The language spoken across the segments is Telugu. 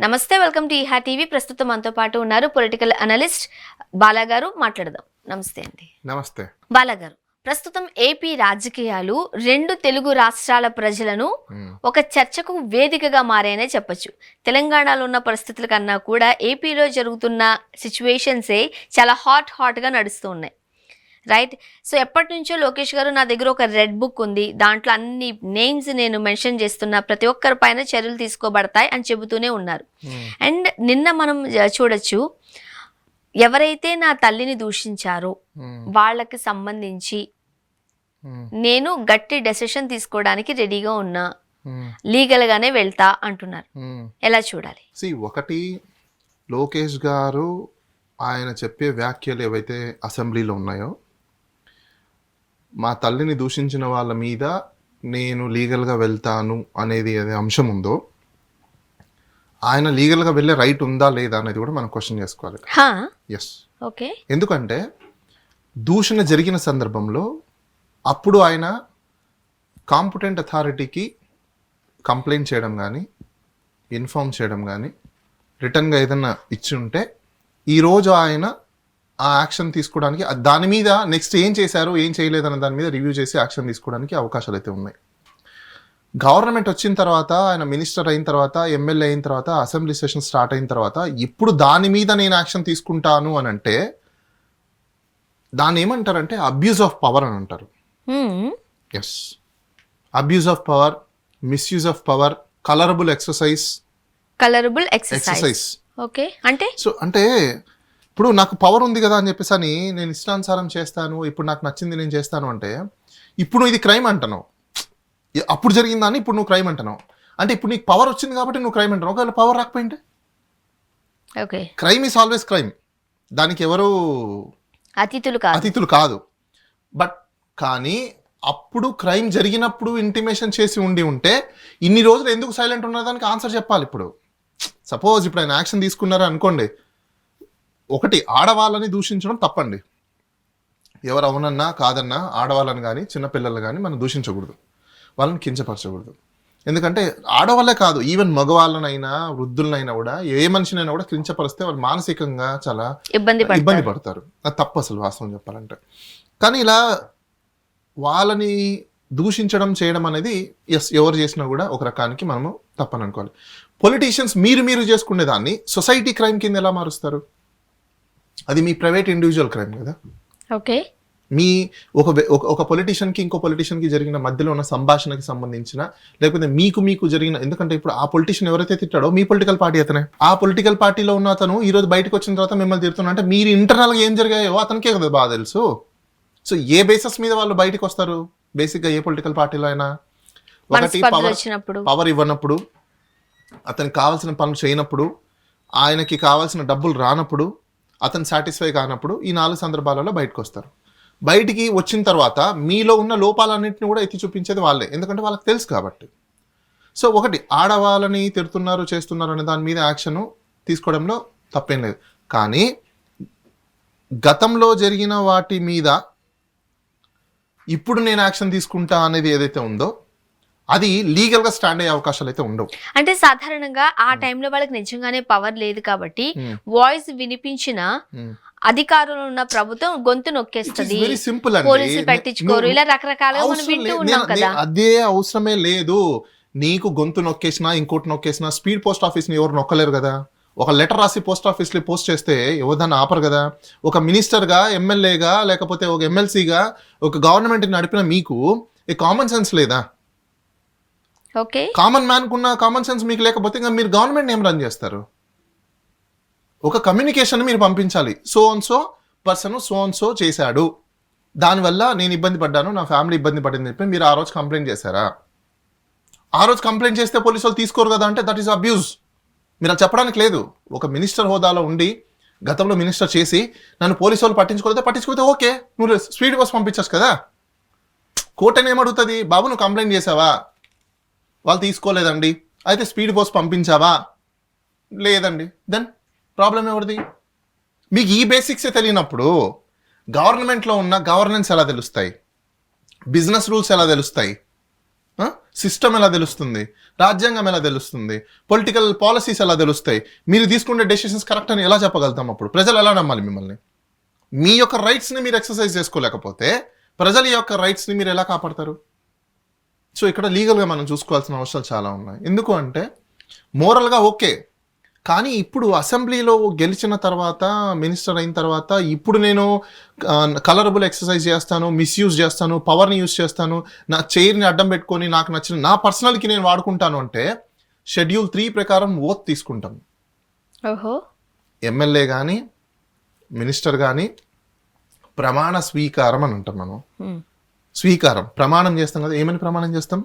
నమస్తే, వెల్కమ్ టు ఈహా టీవీ. ప్రస్తుతం మనతో పాటు ఉన్నారు పొలిటికల్ అనలిస్ట్ బాలా గారు. మాట్లాడదాం. నమస్తే అండి. నమస్తే బాలా గారు, ప్రస్తుతం ఏపీ రాజకీయాలు రెండు తెలుగు రాష్ట్రాల ప్రజలను ఒక చర్చకు వేదికగా మారాయనే చెప్పొచ్చు. తెలంగాణలో ఉన్న పరిస్థితుల కన్నా కూడా ఏపీలో జరుగుతున్న సిచ్యువేషన్సే చాలా హాట్గా నడుస్తూ ఉన్నాయి, రైట్? సో ఎప్పటి నుంచో లోకేష్ గారు, నా దగ్గర ఒక రెడ్ బుక్ ఉంది, దాంట్లో అన్ని నేమ్స్ నేను మెన్షన్ చేస్తున్నా, ప్రతి ఒక్కరి పైన చర్యలు తీసుకోబడతాయి అని చెబుతూనే ఉన్నారు. అండ్ నిన్న మనం చూడొచ్చు, ఎవరైతే నా తల్లిని దూషించారో వాళ్ళకి సంబంధించి నేను గట్టి డెసిషన్ తీసుకోవడానికి రెడీగా ఉన్నా, లీగల్ గానే వెళ్తా అంటున్నారు. ఎలా చూడాలి? ఒకటి, లోకేష్ గారు ఆయన చెప్పే వ్యాఖ్యలు ఏవైతే అసెంబ్లీలో ఉన్నాయో, మా తల్లిని దూషించిన వాళ్ళ మీద నేను లీగల్గా వెళ్తాను అనేది ఏదే అంశం ఉందో, ఆయన లీగల్గా వెళ్ళే రైట్ ఉందా లేదా అనేది కూడా మనం క్వశ్చన్ చేసుకోవాలి. Yes, okay. ఎందుకంటే దూషణ జరిగిన సందర్భంలో అప్పుడు ఆయన కాంపిటెంట్ అథారిటీకి కంప్లైంట్ చేయడం కానీ, ఇన్ఫార్మ్ చేయడం కానీ, రిటర్న్గా ఏదన్నా ఇచ్చి ఉంటే ఈరోజు ఆయన ఆ యాక్షన్ తీసుకోవడానికి, దాని మీద నెక్స్ట్ ఏం చేశారు ఏం చేయలేదన్న దాని మీద రివ్యూ చేసి యాక్షన్ తీసుకోవడానికి అవకాశాలు అయితే ఉన్నాయి. గవర్నమెంట్ వచ్చిన తర్వాత, ఆయన మినిస్టర్ అయిన తర్వాత, ఎమ్మెల్యే అయిన తర్వాత, అసెంబ్లీ సెషన్ స్టార్ట్ అయిన తర్వాత ఇప్పుడు దాని మీద నేను యాక్షన్ తీసుకుంటాను అని అంటే దాన్ని ఏమంటారంటే అబ్యూజ్ ఆఫ్ పవర్ అని అంటారు. Yes, abuse of power, misuse of power, colourable exercise. Okay. అంటే ఇప్పుడు నాకు పవర్ ఉంది కదా అని చెప్పేసి అని నేను ఇష్టానుసారం చేస్తాను, ఇప్పుడు నాకు నచ్చింది నేను చేస్తాను అంటే ఇప్పుడు ఇది క్రైమ్ అంటున్నావు. అప్పుడు జరిగిందని ఇప్పుడు నువ్వు క్రైమ్ అంటున్నావు అంటే ఇప్పుడు నీకు పవర్ వచ్చింది కాబట్టి నువ్వు క్రైమ్ అంటున్నావు. ఒకవేళ పవర్ రాకపోయింటే క్రైమ్ ఈస్ ఆల్వేస్ క్రైమ్, దానికి ఎవరు అతిథులు కాదు. బట్ కానీ అప్పుడు క్రైమ్ జరిగినప్పుడు ఇంటిమేషన్ చేసి ఉంటే ఇన్ని రోజులు ఎందుకు సైలెంట్ ఉన్నదానికి ఆన్సర్ చెప్పాలి. ఇప్పుడు సపోజ్ ఇప్పుడు ఆయన యాక్షన్ తీసుకున్నారు అనుకోండి, ఒకటి, ఆడవాళ్ళని దూషించడం తప్పండి. ఎవరు అవునన్నా కాదన్నా ఆడవాళ్ళని కానీ చిన్నపిల్లలు కానీ మనం దూషించకూడదు, వాళ్ళని కించపరచకూడదు. ఎందుకంటే ఆడవాళ్ళే కాదు, ఈవెన్ మగవాళ్ళనైనా వృద్ధులనైనా కూడా, ఏ మనిషినైనా కూడా కించపరిస్తే వాళ్ళు మానసికంగా చాలా ఇబ్బంది పడతారు. అది తప్పు అసలు, వాస్తవం చెప్పాలంటే. కానీ ఇలా వాళ్ళని దూషించడం చేయడం అనేది ఎవరు చేసినా కూడా ఒక రకానికి మనము తప్పని అనుకోవాలి. పొలిటీషియన్స్ మీరు చేసుకునే దాన్ని సొసైటీ క్రైమ్ కింద ఎలా మారుస్తారు? అది మీ ప్రైవేట్ ఇండివిజువల్ క్రైమ్ కదా. ఓకే. మీ ఒక పొలిటీషియన్కి ఇంకో పొలిటీషియన్కి జరిగిన మధ్యలో ఉన్న సంభాషణకి సంబంధించిన, లేకపోతే మీకు జరిగిన, ఎందుకంటే ఇప్పుడు ఆ పొలిటీషియన్ ఎవరైతే తిట్టాడో మీ పొలిటికల్ పార్టీ అతనే. ఆ పొలిటికల్ పార్టీలో ఉన్న అతను ఈ రోజు బయటకు వచ్చిన తర్వాత మిమ్మల్ని తిడుతున్నా అంటే మీరు ఇంటర్నల్గా ఏం జరిగాయో అతనికే కదా బాగా తెలుసు. సో ఏ బేసిస్ మీద వాళ్ళు బయటకు వస్తారు? బేసిక్గా ఏ పొలిటికల్ పార్టీలో అయినా ఒకటి, పవర్ ఇవ్వనప్పుడు, అతనికి కావాల్సిన పనులు చేయనప్పుడు, ఆయనకి కావాల్సిన డబ్బులు రానప్పుడు, అతను సాటిస్ఫై కానప్పుడు, ఈ 4 సందర్భాలలో బయటకు వస్తారు. బయటికి వచ్చిన తర్వాత మీలో ఉన్న లోపాలన్నింటినీ కూడా ఎత్తి చూపించేది వాళ్ళే, ఎందుకంటే వాళ్ళకి తెలుసు కాబట్టి. సో ఒకటి, ఆడవాళ్ళని తిడుతున్నారు చేస్తున్నారు అనే దాని మీద యాక్షన్ తీసుకోవడంలో తప్పేం లేదు. కానీ గతంలో జరిగిన వాటి మీద ఇప్పుడు నేను యాక్షన్ తీసుకుంటా అనేది ఏదైతే ఉందో అది లీగల్ గా స్టాండ్ అయ్యే అవకాశాలు అయితే ఉండవు. అంటే సాధారణంగా ఆ టైంలో వాళ్ళకి నిజంగానే పవర్ లేదు కాబట్టి వాయిస్ వినిపించిన అధికారులు ఉన్న ప్రభుత్వం గొంతు నొక్కేస్తుంది, పోలీసులు పట్టించుకోరు, ఇలా రకరకాలుగా మనం వింటూ ఉన్నాం కదా. అదే అవసరమే లేదు. నీకు గొంతు నొక్కేసినా ఇంకోటి నొక్కేసినా స్పీడ్ పోస్ట్ ఆఫీస్ ని ఎవరు నొక్కలేరు కదా. ఒక లెటర్ రాసి పోస్ట్ ఆఫీస్ లో పోస్ట్ చేస్తే ఎవరిదాన్ని ఆపరు కదా. ఒక మినిస్టర్ గా, ఎమ్మెల్యేగా, లేకపోతే ఒక ఎమ్మెల్సీగా ఒక గవర్నమెంట్ నడిపిన మీకు ఈ కామన్ సెన్స్ లేదా? ఓకే, కామన్ మ్యాన్ కున్న కామన్ సెన్స్ మీకు లేకపోతే ఇంకా మీరు గవర్నమెంట్ ఏం రన్ చేస్తారు? ఒక కమ్యూనికేషన్ మీరు పంపించాలి, so and so person so and so చేశాడు, దానివల్ల నేను ఇబ్బంది పడ్డాను, నా ఫ్యామిలీ ఇబ్బంది పడింది చెప్పి మీరు ఆ రోజు కంప్లైంట్ చేశారా? ఆ రోజు కంప్లైంట్ చేస్తే పోలీసు వాళ్ళు తీసుకోరు కదా అంటే దట్ ఈస్ అబ్యూజ్. మీరు అది చెప్పడానికి లేదు. ఒక మినిస్టర్ హోదాలో ఉండి గతంలో మినిస్టర్ చేసి నన్ను పోలీసు వాళ్ళు పట్టించుకోతే ఓకే, నువ్వు స్పీడ్ పోస్ట్ పంపించచ్చు కదా. కోర్టు ఏమడుగుతుంది? బాబు నువ్వు కంప్లైంట్ చేసావా? వాళ్ళు తీసుకోలేదండి. అయితే స్పీడ్ పోస్ట్ పంపించావా? లేదండి. దెన్ ప్రాబ్లం ఎవరిది? మీకు ఈ బేసిక్సే తెలియనప్పుడు గవర్నమెంట్లో ఉన్న గవర్నెన్స్ ఎలా తెలుస్తాయి? బిజినెస్ రూల్స్ ఎలా తెలుస్తాయి? సిస్టమ్ ఎలా తెలుస్తుంది, రాజ్యాంగం ఎలా తెలుస్తుంది, పొలిటికల్ పాలసీస్ ఎలా తెలుస్తాయి, మీరు తీసుకునే డెసిషన్స్ కరెక్ట్ అని ఎలా చెప్పగలుగుతాం? అప్పుడు ప్రజలు ఎలా నమ్మాలి మిమ్మల్ని? మీ యొక్క రైట్స్ని మీరు ఎక్సర్సైజ్ చేసుకోలేకపోతే ప్రజల యొక్క రైట్స్ని మీరు ఎలా కాపాడతారు? సో ఇక్కడ లీగల్గా మనం చూసుకోవాల్సిన అవసరాలు చాలా ఉన్నాయి. ఎందుకు అంటే మోరల్గా ఓకే, కానీ ఇప్పుడు అసెంబ్లీలో గెలిచిన తర్వాత, మినిస్టర్ అయిన తర్వాత, ఇప్పుడు నేను కలరబుల్ ఎక్సర్సైజ్ చేస్తాను, మిస్యూజ్ చేస్తాను, పవర్ని యూజ్ చేస్తాను, నా చైర్ని అడ్డం పెట్టుకొని నాకు నచ్చిన నా పర్సనల్కి నేను వాడుకుంటాను అంటే షెడ్యూల్ 3 ప్రకారం ఓత్ తీసుకుంటాం. ఓహో. ఎమ్మెల్యే కానీ మినిస్టర్ కానీ ప్రమాణ స్వీకారం అని అంటాం మనం. స్వీకారం, ప్రమాణం చేస్తాం కదా. ఏమని ప్రమాణం చేస్తాం?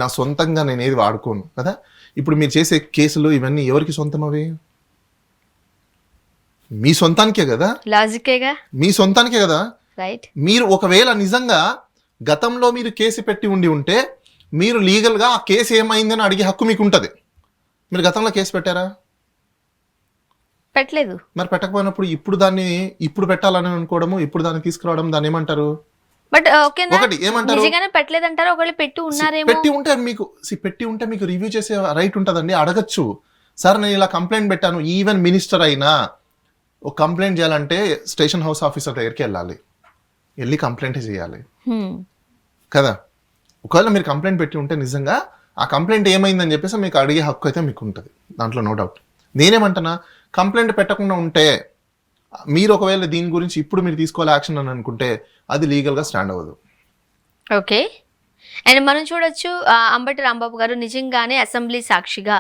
నా సొంతంగా నేను ఏది వాడుకోను కదా. ఇప్పుడు మీరు చేసే కేసులు ఇవన్నీ ఎవరికి సొంతం? అవి మీ సొంతానికే కదా, లాజికేగా, మీ సొంతానికే కదా. రైట్. మీరు ఒకవేళ నిజంగా గతంలో మీరు కేసు పెట్టి ఉంటే మీరు లీగల్గా ఆ కేసు ఏమైందని అడిగే హక్కు మీకు ఉంటుంది. మీరు గతంలో కేసు పెట్టారా? పెట్టలేదు. మరి పెట్టకపోయినప్పుడు ఇప్పుడు పెట్టాలని అనుకోవడము, ఇప్పుడు దాన్ని తీసుకురావడం, దాన్ని ఏమంటారు? బట్ ఓకే, ఒకటి ఏమంటారు, నిజంగానే పెట్టలేదంటారు. ఒకవేళ పెట్టి ఉన్నారేమో. పెట్టి ఉంటే మీకు రివ్యూ చేసే రైట్ ఉంటుందండి. అడగచ్చు, సార్ నేను ఇలా కంప్లైంట్ పెట్టాను. ఈవెన్ మినిస్టర్ అయినా ఒక కంప్లైంట్ చేయాలంటే స్టేషన్ హౌస్ ఆఫీసర్ దగ్గరికి వెళ్ళి కంప్లైంట్ చేయాలి కదా. ఒకవేళ మీరు కంప్లైంట్ పెట్టి ఉంటే నిజంగా ఆ కంప్లైంట్ ఏమైందని చెప్పేసి మీకు అడిగే హక్కు అయితే మీకు ఉంటుంది, దాంట్లో నో డౌట్. నేనేమంటున్నా, కంప్లైంట్ పెట్టకుండా ఉంటే మీరు ఒకవేళ దీని గురించి ఇప్పుడు మీరు తీసుకోవాలి యాక్షన్ అని అనుకుంటే అది లీగల్గా స్టాండ్ అవ్వదు. ఓకే. అండ్ మనం చూడొచ్చు, అంబటి రాంబాబు గారు నిజంగానే అసెంబ్లీ సాక్షిగా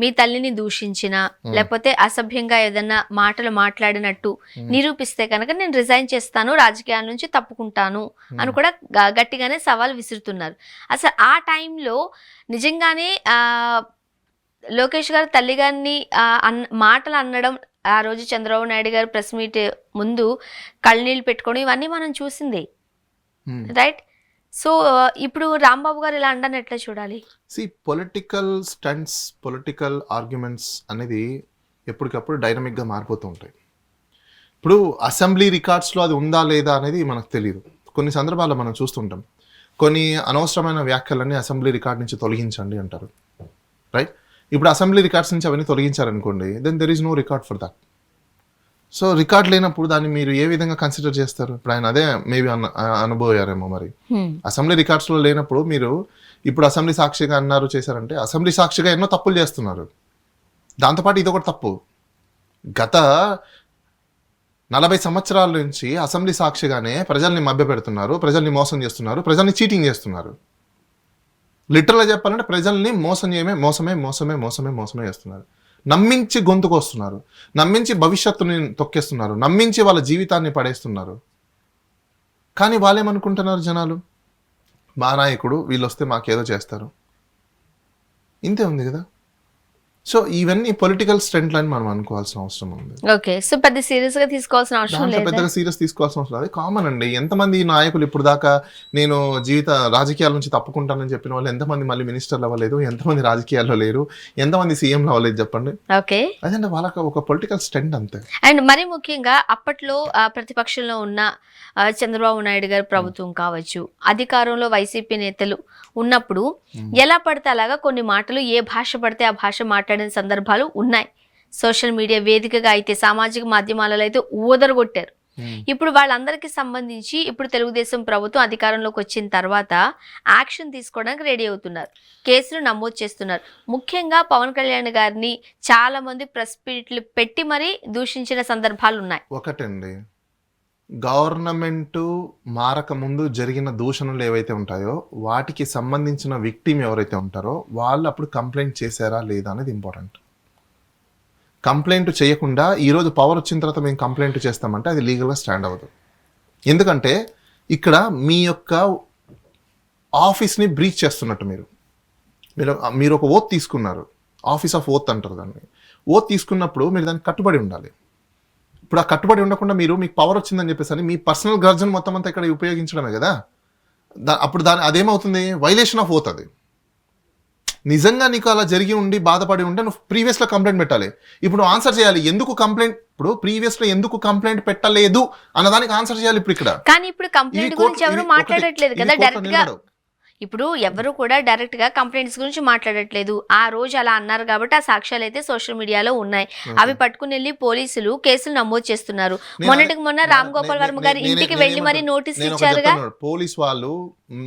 మీ తల్లిని దూషించిన, లేకపోతే అసభ్యంగా ఏదన్నా మాటలు మాట్లాడినట్టు నిరూపిస్తే కనుక నేను రిజైన్ చేస్తాను, రాజకీయాల నుంచి తప్పుకుంటాను అని కూడా గట్టిగానే సవాల్ విసురుతున్నారు. అసలు ఆ టైంలో నిజంగానే లోకేష్ గారు తల్లి గారిని మాటలు అనడం, ఆ రోజు చంద్రబాబు నాయుడు గారు ప్రెస్ మీట్ ముందు కళ్ళనీళ్ళు పెట్టుకోవడం, ఇవన్నీ మనం చూసింది, రైట్? సో ఇప్పుడు రాంబాబు గారు ఇలా అండాన్ని ఎట్లా చూడాలి? పొలిటికల్ స్టంట్స్, పొలిటికల్ ఆర్గ్యుమెంట్స్ అనేది ఎప్పటికప్పుడు డైనమిక్గా మారిపోతూ ఉంటాయి. ఇప్పుడు అసెంబ్లీ రికార్డ్స్లో అది ఉందా లేదా అనేది మనకు తెలియదు. కొన్ని సందర్భాల్లో మనం చూస్తుంటాం, కొన్ని అనవసరమైన వ్యాఖ్యలన్నీ అసెంబ్లీ రికార్డ్ నుంచి తొలగించండి అంటారు, రైట్? ఇప్పుడు అసెంబ్లీ రికార్డ్స్ నుంచి అవన్నీ తొలగించారనుకోండి, then there is no record for that. So record లేనప్పుడు దాన్ని మీరు ఏ విధంగా కన్సిడర్ చేస్తారు? ఇప్పుడు ఆయన అదే మేబీ అనుభవయారేమో మరి. అసెంబ్లీ రికార్డ్స్లో లేనప్పుడు మీరు ఇప్పుడు అసెంబ్లీ సాక్షిగా అన్నారు చేశారంటే, అసెంబ్లీ సాక్షిగా ఎన్నో తప్పులు చేస్తున్నారు. దాంతోపాటు ఇది ఒకటి తప్పు. గత 40 సంవత్సరాల నుంచి అసెంబ్లీ సాక్షిగానే ప్రజల్ని మభ్యపెడుతున్నారు, ప్రజల్ని మోసం చేస్తున్నారు, ప్రజల్ని చీటింగ్ చేస్తున్నారు. లిటరల్గా చెప్పాలంటే ప్రజల్ని మోసమే చేస్తున్నారు. నమ్మించి గొంతుకు వస్తున్నారు, నమ్మించి భవిష్యత్తుని తొక్కేస్తున్నారు, నమ్మించి వాళ్ళ జీవితాన్ని పడేస్తున్నారు. కానీ వాళ్ళేమనుకుంటున్నారు జనాలు, మా నాయకుడు వీళ్ళు వస్తే మాకేదో చేస్తారు, ఇంతే ఉంది కదా. సో ఇవన్నీ పొలిటికల్ స్టంట్లు అని మనం అనుకోవాల్సిన అవసరం ఉంది. ఓకే. సో పెద్ద సీరియస్ గా తీసుకోవాల్సిన అవసరం లేదు, పెద్దగా సీరియస్ తీసుకోవాల్సిన అవసరం లేదు. కామన్ అండి. ఎంతమంది నాయకులు ఇప్పుడు దాకా నేను రాజకీయాల నుంచి తప్పుకుంటానని చెప్పిన వాళ్ళు ఎంతమంది మళ్ళీ మినిస్టర్లు అవ్వలేదు, ఎంతమంది రాజకీయాల్లో లేరు, ఎంతమంది సీఎంలు అవ్వలేదు చెప్పండి. ఓకే. అదంటే వాళ్ళకి ఒక పొలిటికల్ స్టంట్ అంతే. అండ్ మరి ముఖ్యంగా అప్పట్లో ప్రతిపక్షంలో ఉన్న చంద్రబాబు నాయుడు గారి ప్రభుత్వం కావచ్చు, అధికారంలో వైసీపీ నేతలు ఉన్నప్పుడు ఎలా పడితే అలాగా కొన్ని మాటలు ఏ భాష పడితే ఆ భాష మాట్లాడిన సందర్భాలు ఉన్నాయి. సోషల్ మీడియా వేదికగా అయితే, సామాజిక మాధ్యమాలలో అయితే ఊదరగొట్టారు. ఇప్పుడు వాళ్ళందరికీ సంబంధించి ఇప్పుడు తెలుగుదేశం ప్రభుత్వం అధికారంలోకి వచ్చిన తర్వాత యాక్షన్ తీసుకోవడానికి రెడీ అవుతున్నారు, కేసులు నమోదు చేస్తున్నారు. ముఖ్యంగా పవన్ కళ్యాణ్ గారిని చాలా మంది ప్రెస్ మీట్లు పెట్టి మరీ దూషించిన సందర్భాలు ఉన్నాయి. ఒకటండి, గవర్నమెంట్ మారక ముందు జరిగిన దూషణలు ఏవైతే ఉంటాయో వాటికి సంబంధించిన విక్టిమ్ ఎవరైతే ఉంటారో వాళ్ళు అప్పుడు కంప్లైంట్ చేశారా లేదా అనేది ఇంపార్టెంట్. కంప్లైంట్ చేయకుండా ఈరోజు పవర్ వచ్చిన తర్వాత మేము కంప్లైంట్ చేస్తామంటే అది లీగల్గా స్టాండ్ అవ్వదు. ఎందుకంటే ఇక్కడ మీ యొక్క ఆఫీస్ని బ్రీచ్ చేస్తున్నట్టు మీరు ఒక ఓత్ తీసుకున్నారు, ఆఫీస్ ఆఫ్ ఓత్ అంటారు దాన్ని. ఓత్ తీసుకున్నప్పుడు మీరు దానికి కట్టుబడి ఉండాలి. ఇప్పుడు ఆ కట్టుబడి ఉండకుండా మీకు పవర్ వచ్చిందని చెప్పేసి మీ పర్సనల్ గర్జన్ మొత్తం అంతా ఇక్కడ ఉపయోగించడమే కదా. అప్పుడు అదేమవుతుంది, వైలేషన్ ఆఫ్ ఓత్. అది నిజంగా నీకు అలా జరిగి ఉండి బాధపడి ఉంటే నువ్వు ప్రీవియస్లో కంప్లైంట్ పెట్టాలి. ఇప్పుడు ఆన్సర్ చేయాలి ఎందుకు కంప్లైంట్, ఇప్పుడు ప్రీవియస్లో ఎందుకు కంప్లైంట్ పెట్టలేదు అన్నదానికి ఆన్సర్ చేయాలి ఇప్పుడు ఇక్కడ. కానీ ఇప్పుడు కంప్లైంట్ గురించి ఎవరు మాట్లాడట్లేదు కదా డైరెక్ట్ గా. ఇప్పుడు ఎవరు కూడా డైరెక్ట్ గా కంప్లైంట్స్ గురించి మాట్లాడట్లేదు. ఆ రోజు అలా అన్నారు కాబట్టి ఆ సాక్ష్యాలు అయితే సోషల్ మీడియాలో ఉన్నాయి. అవి పట్టుకుని వెళ్ళి పోలీసులు కేసులు నమోదు చేస్తున్నారు. మొన్నటికి మొన్న రామ్ గోపాల్ వర్మ గారి ఇంటికి వెళ్లి మరి నోటీసులు ఇచ్చారుగా. పోలీస్ వాళ్ళు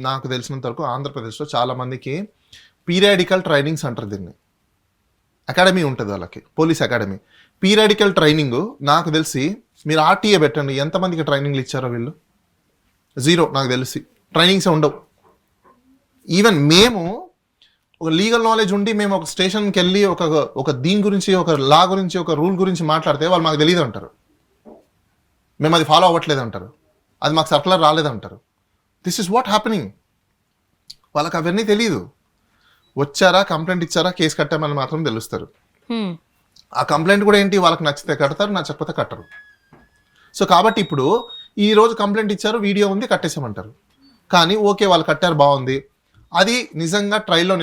నాకు తెలిసినంత వరకు ఆంధ్రప్రదేశ్ లో చాలా మందికి పీరియాడికల్ ట్రైనింగ్స్ అంటారు దీన్ని. అకాడమీ ఉంటుంది వాళ్ళకి, పోలీస్ అకాడమీ. పీరియాడికల్ ట్రైనింగ్ నాకు తెలిసి మీరు ఆర్టీఏ పెట్టండి, ఎంతమందికి ట్రైనింగ్లు ఇచ్చారో వీళ్ళు? జీరో. నాకు తెలిసి ట్రైనింగ్స్ ఉండవు. ఈవెన్ మేము ఒక లీగల్ నాలెడ్జ్ ఉండి మేము ఒక స్టేషన్కి వెళ్ళి ఒక దీని గురించి, ఒక లా గురించి, ఒక రూల్ గురించి మాట్లాడితే వాళ్ళు మాకు తెలియదు అంటారు, మేము అది ఫాలో అవ్వట్లేదు అంటారు, అది మాకు సర్కులర్ రాలేదంటారు. This is what happening. వాళ్ళకి అవన్నీ తెలియదు. వచ్చారా, కంప్లైంట్ ఇచ్చారా, కేసు కట్టామని మాత్రం తెలుస్తారు. ఆ కంప్లైంట్ కూడా ఏంటి, వాళ్ళకి నచ్చితే కడతారు, నచ్చకపోతే కట్టరు. సో కాబట్టి ఇప్పుడు ఈ రోజు కంప్లైంట్ ఇచ్చారు, వీడియో ఉంది, కట్టేసామంటారు. కానీ ఓకే వాళ్ళు కట్టారు, బాగుంది, అది నిజంగా ట్రైల్లో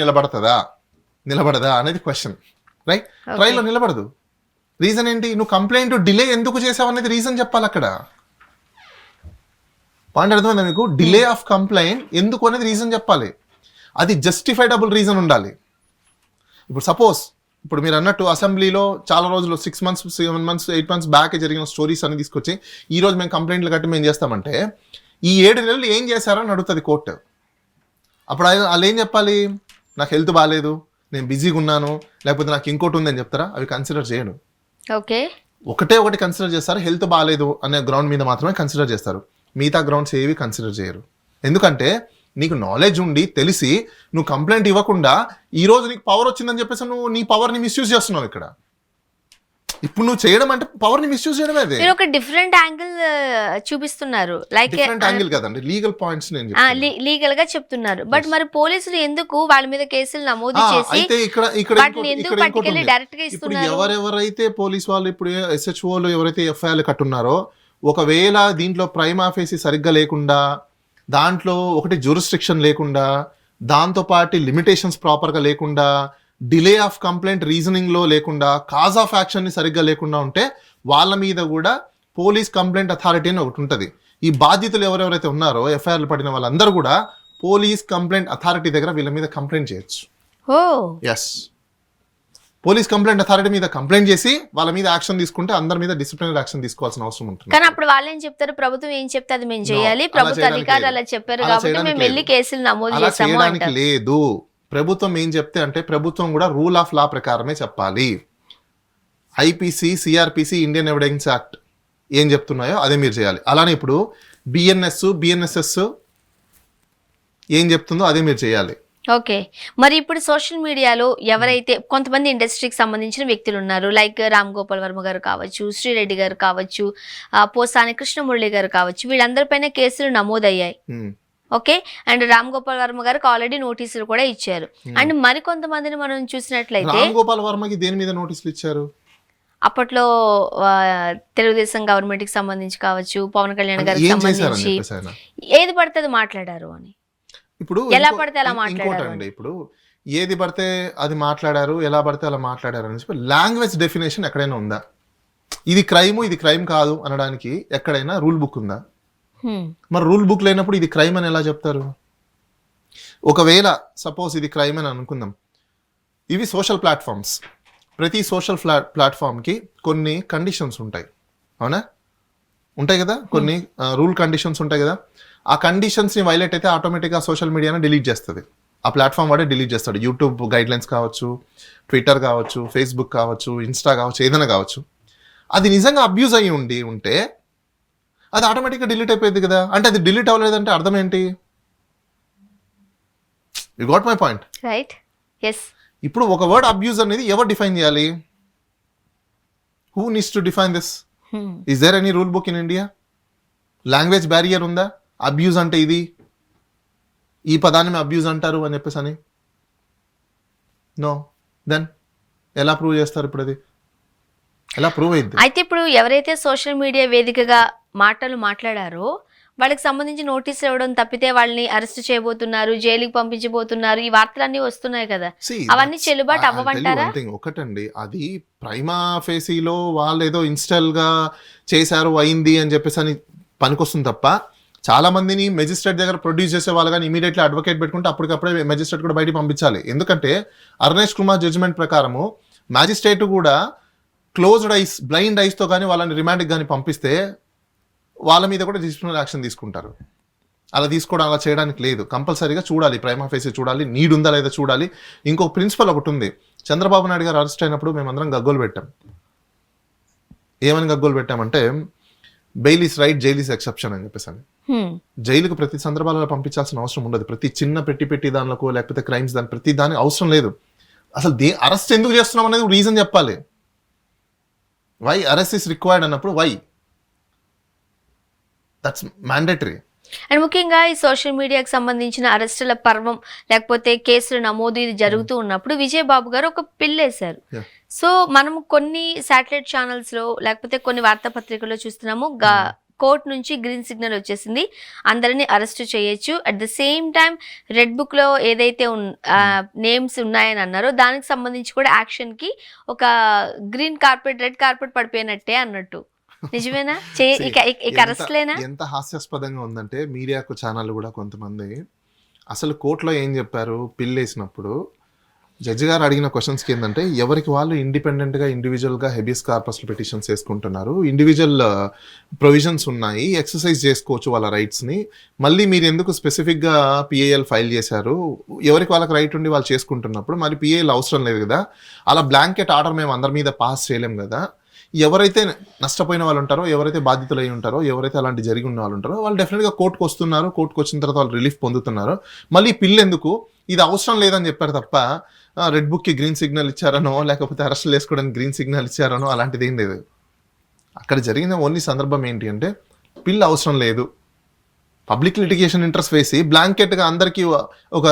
నిలబడదా అనేది క్వశ్చన్, రైట్? ట్రైల్లో నిలబడదు. రీజన్ ఏంటి? నువ్వు కంప్లైంట్ డిలే ఎందుకు చేసావు అనేది రీజన్ చెప్పాలి అక్కడ. పాయింట్ అర్థమైందా మీకు? డిలే ఆఫ్ కంప్లైంట్ ఎందుకు అనేది రీజన్ చెప్పాలి. అది జస్టిఫైడబుల్ రీజన్ ఉండాలి. ఇప్పుడు సపోజ్ ఇప్పుడు మీరు అన్నట్టు అసెంబ్లీలో చాలా రోజులు 6 months 7 months 8 months బ్యాక్ జరిగిన స్టోరీస్ అని తీసుకొచ్చి ఈ రోజు మేము కంప్లైంట్లు కట్టి మేము చేస్తామంటే ఈ 7 నెలలు ఏం చేశారని అడుగుతుంది కోర్టు. అప్పుడు వాళ్ళు ఏం చెప్పాలి? నాకు హెల్త్ బాగాలేదు, నేను బిజీగా ఉన్నాను, లేకపోతే నాకు ఇంకోటి ఉందని చెప్తారా? అవి కన్సిడర్ చేయను. ఓకే, ఒకటి కన్సిడర్ చేస్తారు, హెల్త్ బాగాలేదు అనే గ్రౌండ్ మీద మాత్రమే కన్సిడర్ చేస్తారు. మిగతా గ్రౌండ్స్ ఏవి కన్సిడర్ చేయరు. ఎందుకంటే నీకు నాలెడ్జ్ ఉండి తెలిసి నువ్వు కంప్లైంట్ ఇవ్వకుండా ఈ రోజు నీకు పవర్ వచ్చిందని చెప్పేసి నువ్వు నీ పవర్ని మిస్యూజ్ చేస్తున్నావు ఇక్కడ. ఇప్పుడు నువ్వు చేయడం అంటే పవర్ ని మిస్యూజ్ చేయడమే. అది మీరు ఒక డిఫరెంట్ యాంగిల్ చూపిస్తున్నారు. లైక్ డిఫరెంట్ యాంగిల్ కదండి, లీగల్ పాయింట్స్ నేను లీగల్ గా చెప్తున్నారు. బట్ మరి పోలీసులు ఎందుకు వాళ్ళ మీద కేసులు నమోదు చేసి అయితే ఇక్కడ ఎందుకు పట్టుకెళ్ళి డైరెక్ట్ గా ఇస్తున్నారు? ఎవరెవరైతే పోలీస్ వాళ్ళు ఇప్పుడు SHOలు ఎవరైతే FIRలు కట్టున్నారో, ఒకవేళ దీంట్లో ప్రైమా ఫేసి సరిగ్గా లేకుండా, దాంట్లో ఒకటి జ్యూరిస్ట్రిక్షన్ లేకుండా, దాంతో పాటు లిమిటేషన్స్ ప్రాపర్గా లేకుండా, డిలే ఆఫ్ కంప్లైంట్ రీజనింగ్లో లేకుండా, కాజ్ ఆఫ్ యాక్షన్ని సరిగ్గా లేకుండా ఉంటే వాళ్ళ మీద కూడా పోలీస్ కంప్లైంట్ అథారిటీ అని ఒకటి ఉంటుంది. ఈ బాధ్యతలు ఎవరెవరైతే ఉన్నారో FIRలు పడిన వాళ్ళందరూ కూడా పోలీస్ కంప్లైంట్ అథారిటీ దగ్గర వీళ్ళ మీద కంప్లైంట్ చేయొచ్చు. ఎస్, పోలీస్ కంప్లైంట్ అథారిటీ మీద కంప్లైంట్ చేసి వాళ్ళ మీద యాక్షన్ తీసుకుంటే అందరి మీద డిసిప్లినరీ యాక్షన్ తీసుకోవాల్సిన అవసరం ఉంటుంది. కానీ అప్పుడు వాళ్ళు ఏం చెప్తారు? ప్రభుత్వం ఏం చెప్తే అది మేము చేయాలి, ప్రభుత్వ అధికారులు అలా చెప్పారు కాబట్టి మేము వెళ్ళి కేసులు నమోదు చేసాము అంటారు. లేదు, ప్రభుత్వం ఏం చెప్తే అంటే ప్రభుత్వం కూడా రూల్ ఆఫ్ లా ప్రకారమే చెప్పాలి. IPC, CRPC, Indian evidence act ఏం చెప్తున్నాయో అదే మీరు చేయాలి. అలానే ఇప్పుడు BNSS ఏం చెప్తుందో అదే మీరు చేయాలి. ఓకే, మరి ఇప్పుడు సోషల్ మీడియాలో ఎవరైతే కొంతమంది ఇండస్ట్రీకి సంబంధించిన వ్యక్తులు ఉన్నారు, లైక్ రామ్ గోపాల్ వర్మ గారు కావచ్చు, శ్రీరెడ్డి గారు కావచ్చు, పోసాని కృష్ణమురళి గారు కావచ్చు, వీళ్ళందరిపైన కేసులు నమోదయ్యాయి. ఓకే, అండ్ రామ్ గోపాల్ వర్మ గారికి ఆల్రెడీ నోటీసులు కూడా ఇచ్చారు. అండ్ మరి కొంతమందిని మనం చూసినట్లయితే రామ్ గోపాల్ వర్మకి దేని మీద నోటీసులు ఇచ్చారు? అప్పట్లో తెలుగుదేశం గవర్నమెంట్ కి సంబంధించి కావచ్చు, పవన్ కళ్యాణ్ గారికి సంబంధించి ఏది పడితే అది మాట్లాడారు అని. ఇప్పుడు ఎలా పడితే అలా మాట్లాడారు. ఇప్పుడు ఏది పడితే అది మాట్లాడారు, ఎలా పడితే అలా మాట్లాడారు అని చెప్పి లాంగ్వేజ్ డెఫినేషన్ ఎక్కడైనా ఉందా? ఇది క్రైమ్, ఇది క్రైమ్ కాదు అనడానికి ఎక్కడైనా రూల్ బుక్ ఉందా? మరి రూల్ బుక్ లేనప్పుడు ఇది క్రైమ్ అని ఎలా చెప్తారు? ఒకవేళ సపోజ్ ఇది క్రైమ్ అని అనుకుందాం, ఇవి సోషల్ ప్లాట్ఫామ్స్. ప్రతి సోషల్ ప్లాట్ఫామ్కి కొన్ని కండిషన్స్ ఉంటాయి, అవునా? ఉంటాయి కదా, కొన్ని రూల్ కండిషన్స్ ఉంటాయి కదా. ఆ కండిషన్స్ని వైలేట్ అయితే ఆటోమేటిక్గా సోషల్ మీడియాని డిలీట్ చేస్తుంది, ఆ ప్లాట్ఫామ్ వాడే డిలీట్ చేస్తాడు. యూట్యూబ్ గైడ్లైన్స్ కావచ్చు, ట్విట్టర్ కావచ్చు, ఫేస్బుక్ కావచ్చు, ఇన్స్టా కావచ్చు, ఏదైనా కావచ్చు. అది నిజంగా అబ్యూజ్ అయ్యి ఉంటే అది ఆటోమేటిక్గా డిలీట్ అయిపోయింది కదా. అంటే అది డిలీట్ అవ్వలేదంటే అర్థం ఏంటి? You got my point, right? Yes. ఇప్పుడు ఒక వర్డ్ అబ్యూజ్ అనేది ఎవరు డిఫైన్ చేయాలి? Who needs to define this? Is there any rule book in India? Language barrier ఉందా? అబ్యూజ్ అంటే ఇది, ఈ పదాన్ని అబ్యూజ్ అంటారు అని చెప్పేసి అని. నో, దెన్ ఎలా ప్రూవ్ చేస్తారు? ఇప్పుడు అది ఎలా ప్రూవ్ అయింది? అయితే ఇప్పుడు ఎవరైతే సోషల్ మీడియా వేదికగా మాటలు మాట్లాడారో వాళ్ళకి సంబంధించి నోటీసులు ఇవ్వడం తప్పితే వాళ్ళని అరెస్ట్ చేయబోతున్నారు, జైలుకి పంపించబోతున్నారు, ఈ వార్తలన్నీ వస్తున్నాయి కదా, అవన్నీ చెల్లుబాటు అవ్వమంటారా? ఒకటండి, అది ప్రైమా ఫేసీలో వాళ్ళు ఏదో ఇన్స్టాల్ గా చేశారు అయింది అని చెప్పేసి అని పనికొస్తుంది తప్ప చాలా మందిని మెజిస్ట్రేట్ దగ్గర ప్రొడ్యూస్ చేసే వాళ్ళు కానీ ఇమీడియట్లీ అడ్వకేట్ పెట్టుకుంటే అప్పటికప్పుడే మెజిస్ట్రేట్ కూడా బయటికి పంపించాలి. ఎందుకంటే అరుణేష్ కుమార్ జడ్జిమెంట్ ప్రకారము మ్యాజిస్ట్రేట్ కూడా క్లోజ్డ్ ఐస్, బ్లైండ్ ఐస్తో కానీ వాళ్ళని రిమాండ్కి కానీ పంపిస్తే వాళ్ళ మీద కూడా డిసిప్లినరీ యాక్షన్ తీసుకుంటారు. అలా తీసుకోవడం, అలా చేయడానికి లేదు. కంపల్సరీగా చూడాలి, ప్రైమా ఫేసి చూడాలి, నీడ్ ఉందా లేదా చూడాలి. ఇంకొక ప్రిన్సిపల్ ఒకటి ఉంది. చంద్రబాబు నాయుడు గారు అరెస్ట్ అయినప్పుడు మేమందరం గగ్గోలు పెట్టాం. ఏమని గగ్గోలు పెట్టామంటే bail is right, jail is exception అని చెప్పేసి. జైలుకు ప్రతి సందర్భాలలో పంపించాల్సిన అవసరం ఉండదు. ప్రతి చిన్న పెట్టి దానిలకు లేకపోతే క్రైమ్స్ దాని ప్రతి దానికి అవసరం లేదు. అసలు అరెస్ట్ ఎందుకు చేస్తున్నాం అనేది రీజన్ చెప్పాలి. వై అరెస్ట్ ఈస్ రిక్వైర్డ్ అన్నప్పుడు వై, దట్స్ మ్యాండేటరీ. అండ్ ముఖ్యంగా ఈ సోషల్ మీడియాకి సంబంధించిన అరెస్టుల పర్వం లేకపోతే కేసుల నమోదు ఇది జరుగుతూ ఉన్నప్పుడు విజయబాబు గారు ఒక పిల్లేశారు. సో మనం కొన్ని శాటిలైట్ ఛానల్స్ లో లేకపోతే కొన్ని వార్తాపత్రికల్లో చూస్తున్నాము, కోర్టు నుంచి గ్రీన్ సిగ్నల్ వచ్చేసింది, అందరినీ అరెస్ట్ చేయొచ్చు. At the same time red book లో ఏదైతే నేమ్స్ ఉన్నాయని అన్నారో దానికి సంబంధించి కూడా యాక్షన్ కి ఒక గ్రీన్ కార్పెట్, రెడ్ కార్పెట్ పడిపోయినట్టే అన్నట్టు. నిజమేనా? అరెస్ట్లేనా? ఎంత హాస్యాస్పదంగా ఉందంటే మీడియాకు ఛానల్ కూడా కొంతమంది అసలు కోర్టులో ఏం చెప్పారు, పిల్లేసినప్పుడు జడ్జి గారు అడిగిన క్వశ్చన్స్కి ఏంటంటే ఎవరికి వాళ్ళు ఇండిపెండెంట్గా ఇండివిజువల్గా హెబియస్ కార్పస్ పిటిషన్స్ వేసుకుంటున్నారు, ఇండివిజువల్ ప్రొవిజన్స్ ఉన్నాయి, ఎక్సర్సైజ్ చేసుకోవచ్చు వాళ్ళ రైట్స్ని, మళ్ళీ మీరు ఎందుకు స్పెసిఫిక్గా పిఏఎల్ ఫైల్ చేశారు, ఎవరికి వాళ్ళకి రైట్ ఉండి వాళ్ళు చేసుకుంటున్నప్పుడు మరి పిఏఎల్ అవసరం లేదు కదా, అలా బ్లాంకెట్ ఆర్డర్ మేము అందరి మీద పాస్ చేయలేం కదా, ఎవరైతే నష్టపోయిన వాళ్ళు ఉంటారో, ఎవరైతే బాధితులు అయి ఉంటారో, ఎవరైతే అలాంటి జరిగి ఉన్న వాళ్ళు ఉంటారో వాళ్ళు డెఫినెట్గా కోర్టుకు వస్తున్నారు, కోర్టుకు వచ్చిన తర్వాత వాళ్ళు రిలీఫ్ పొందుతున్నారు, మళ్ళీ పిల్లు ఎందుకు, ఇది అవసరం లేదని చెప్పారు తప్ప రెడ్ బుక్కి గ్రీన్ సిగ్నల్ ఇచ్చారనో లేకపోతే అరెస్టులు వేసుకోవడానికి గ్రీన్ సిగ్నల్ ఇచ్చారనో అలాంటిది ఏం లేదు. అక్కడ జరిగిన ఓన్లీ సందర్భం ఏంటి అంటే పిల్ అవసరం లేదు, పబ్లిక్ లిటిగేషన్ ఇంట్రెస్ట్ వేసి బ్లాంకెట్గా అందరికీ ఒక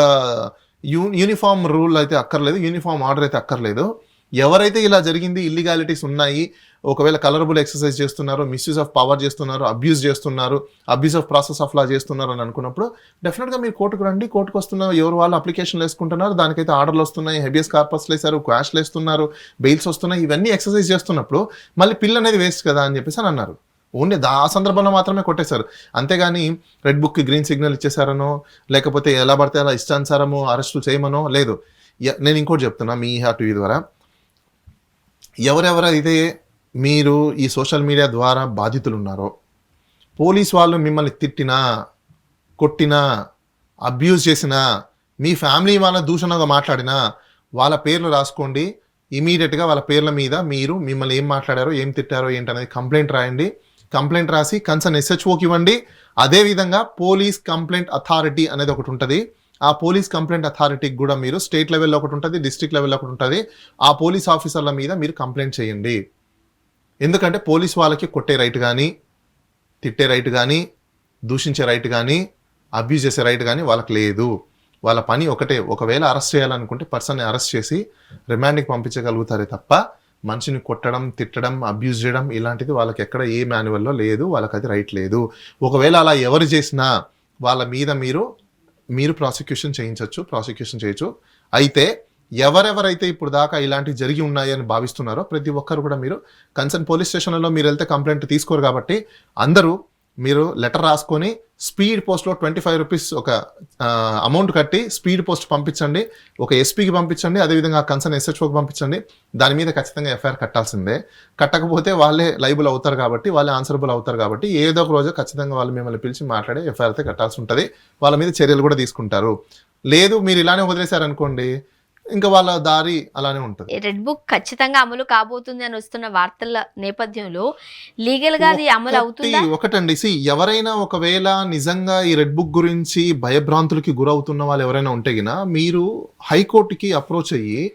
యూనిఫామ్ రూల్ అయితే అక్కర్లేదు, యూనిఫామ్ ఆర్డర్ అయితే అక్కర్లేదు. ఎవరైతే ఇలా జరిగింది, ఇల్లీగాలిటీస్ ఉన్నాయి, ఒకవేళ కలరబుల్ ఎక్సర్సైజ్ చేస్తున్నారు, మిస్యూజ్ ఆఫ్ పవర్ చేస్తున్నారు, అబ్యూస్ చేస్తున్నారు, abuse of process of law చేస్తున్నారు అని అనుకున్నప్పుడు డెఫినెట్గా మీరు కోర్టుకు రండి, కోర్టుకు వస్తున్నారు, ఎవరు వాళ్ళు అప్లికేషన్లు వేసుకుంటున్నారు, దానికైతే ఆర్డర్లు వస్తున్నాయి, హెబియస్ కార్పస్లు వేశారు, క్వాష్లు వేస్తున్నారు, బెయిల్స్ వస్తున్నాయి, ఇవన్నీ ఎక్సర్సైజ్ చేస్తున్నప్పుడు మళ్ళీ పిల్ అనేది వేస్ట్ కదా అని చెప్పేసి అని అన్నారు. ఓన్లీ ఆ సందర్భంలో మాత్రమే కొట్టేశారు, అంతేగాని రెడ్ బుక్కి గ్రీన్ సిగ్నల్ ఇచ్చేసారనో లేకపోతే ఎలా పడితే అలా ఇష్టానుసారమో అరెస్టులు చేయమనో లేదు. నేను ఇంకోటి చెప్తున్నా మీ టీవీ ద్వారా, ఎవరెవరైతే మీరు ఈ సోషల్ మీడియా ద్వారా బాధితులు ఉన్నారో, పోలీస్ వాళ్ళు మిమ్మల్ని తిట్టినా, కొట్టినా, అబ్యూజ్ చేసినా, మీ ఫ్యామిలీ వాళ్ళ దూషణగా మాట్లాడినా వాళ్ళ పేర్లు రాసుకోండి. ఇమీడియట్గా వాళ్ళ పేర్ల మీద మీరు మిమ్మల్ని ఏం మాట్లాడారో, ఏం తిట్టారో ఏంటనేది కంప్లైంట్ రాయండి. కంప్లైంట్ రాసి కన్సర్న్ SHOకి ఇవ్వండి. అదేవిధంగా పోలీస్ కంప్లైంట్ అథారిటీ అనేది ఒకటి ఉంటుంది. ఆ పోలీస్ కంప్లైంట్ అథారిటీకి కూడా మీరు స్టేట్ లెవెల్లో ఒకటి ఉంటుంది, డిస్ట్రిక్ట్ లెవెల్లో ఒకటి ఉంటుంది. ఆ పోలీస్ ఆఫీసర్ల మీద మీరు కంప్లైంట్ చేయండి. ఎందుకంటే పోలీస్ వాళ్ళకి కొట్టే రైట్ కానీ, తిట్టే రైట్ కానీ, దూషించే రైట్ కానీ, అబ్యూజ్ చేసే రైట్ కానీ వాళ్ళకి లేదు. వాళ్ళ పని ఒకటే, ఒకవేళ అరెస్ట్ చేయాలనుకుంటే పర్సన్ని అరెస్ట్ చేసి రిమాండ్కి పంపించగలుగుతారే తప్ప మనిషిని కొట్టడం, తిట్టడం, అబ్యూజ్ చేయడం ఇలాంటిది వాళ్ళకి ఎక్కడ ఏ మాన్యువల్లో లేదు, వాళ్ళకి అది రైట్ లేదు. ఒకవేళ అలా ఎవరు చేసినా వాళ్ళ మీద మీరు ప్రాసిక్యూషన్ చేయొచ్చు. అయితే ఎవరెవరైతే ఇప్పుడు దాకా ఇలాంటివి జరిగి ఉన్నాయని భావిస్తున్నారో ప్రతి ఒక్కరు కూడా మీరు కన్సర్న్ పోలీస్ స్టేషన్లలో మీరు వెళ్తే కంప్లైంట్ తీసుకోరు కాబట్టి అందరూ మీరు లెటర్ రాసుకొని స్పీడ్ పోస్ట్లో 25 రూపీస్ ఒక అమౌంట్ కట్టి స్పీడ్ పోస్ట్ పంపించండి, ఒక ఎస్పీకి పంపించండి, అదేవిధంగా కన్సర్న్ SHOకి పంపించండి. దాని మీద ఖచ్చితంగా ఎఫ్ఐఆర్ కట్టాల్సిందే. కట్టకపోతే వాళ్ళే లైబుల్ అవుతారు కాబట్టి, వాళ్ళే ఆన్సరబుల్ అవుతారు కాబట్టి ఏదో ఒక రోజు ఖచ్చితంగా వాళ్ళు మిమ్మల్ని పిలిచి మాట్లాడి ఎఫ్ఐఆర్ అయితే కట్టాల్సి ఉంటుంది. వాళ్ళ మీద చర్యలు కూడా తీసుకుంటారు. లేదు మీరు ఇలానే వదిలేశారనుకోండి, ఇంకా వాళ్ళ దారి అలానే ఉంటుంది. రెడ్ బుక్ ఖచ్చితంగా అమలు కాబోతుంది అని వస్తున్న వార్తల నేపథ్యంలో లీగల్ గా అది అమలు అవుతుందా? ఒకటండి, ఎవరైనా ఒకవేళ నిజంగా ఈ రెడ్ బుక్ గురించి భయభ్రాంతులకి గురవుతున్న వాళ్ళు ఎవరైనా ఉంటే గినా మీరు హైకోర్టుకి అప్రోచ్ అయ్యి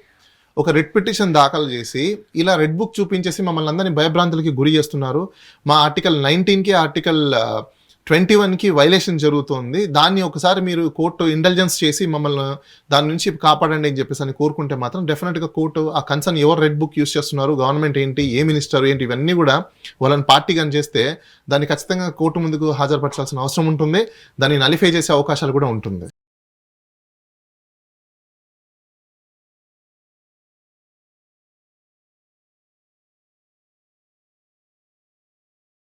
ఒక రెడ్ పిటిషన్ దాఖలు చేసి ఇలా రెడ్ బుక్ చూపించేసి మమ్మల్ని అందరినీ భయభ్రాంతులకి గురి చేస్తున్నారు, మా ఆర్టికల్ 19కి ఆర్టికల్ 21కి వైలేషన్ జరుగుతుంది, దాన్ని ఒకసారి మీరు కోర్టు ఇంటెలిజెన్స్ చేసి మమ్మల్ని దాని నుంచి కాపాడండి అని చెప్పేసి అని కోరుకుంటే మాత్రం డెఫినెట్గా కోర్టు ఆ కన్సర్న్ ఎవరు రెడ్ బుక్ యూస్ చేస్తున్నారు, గవర్నమెంట్ ఏంటి, ఏ మినిస్టర్ ఏంటి, ఇవన్నీ కూడా వాళ్ళని పార్టీ కానీ చేస్తే దాన్ని ఖచ్చితంగా కోర్టు ముందుకు హాజరుపరచాల్సిన అవసరం ఉంటుంది. దాన్ని నలిఫై చేసే అవకాశాలు కూడా ఉంటుంది.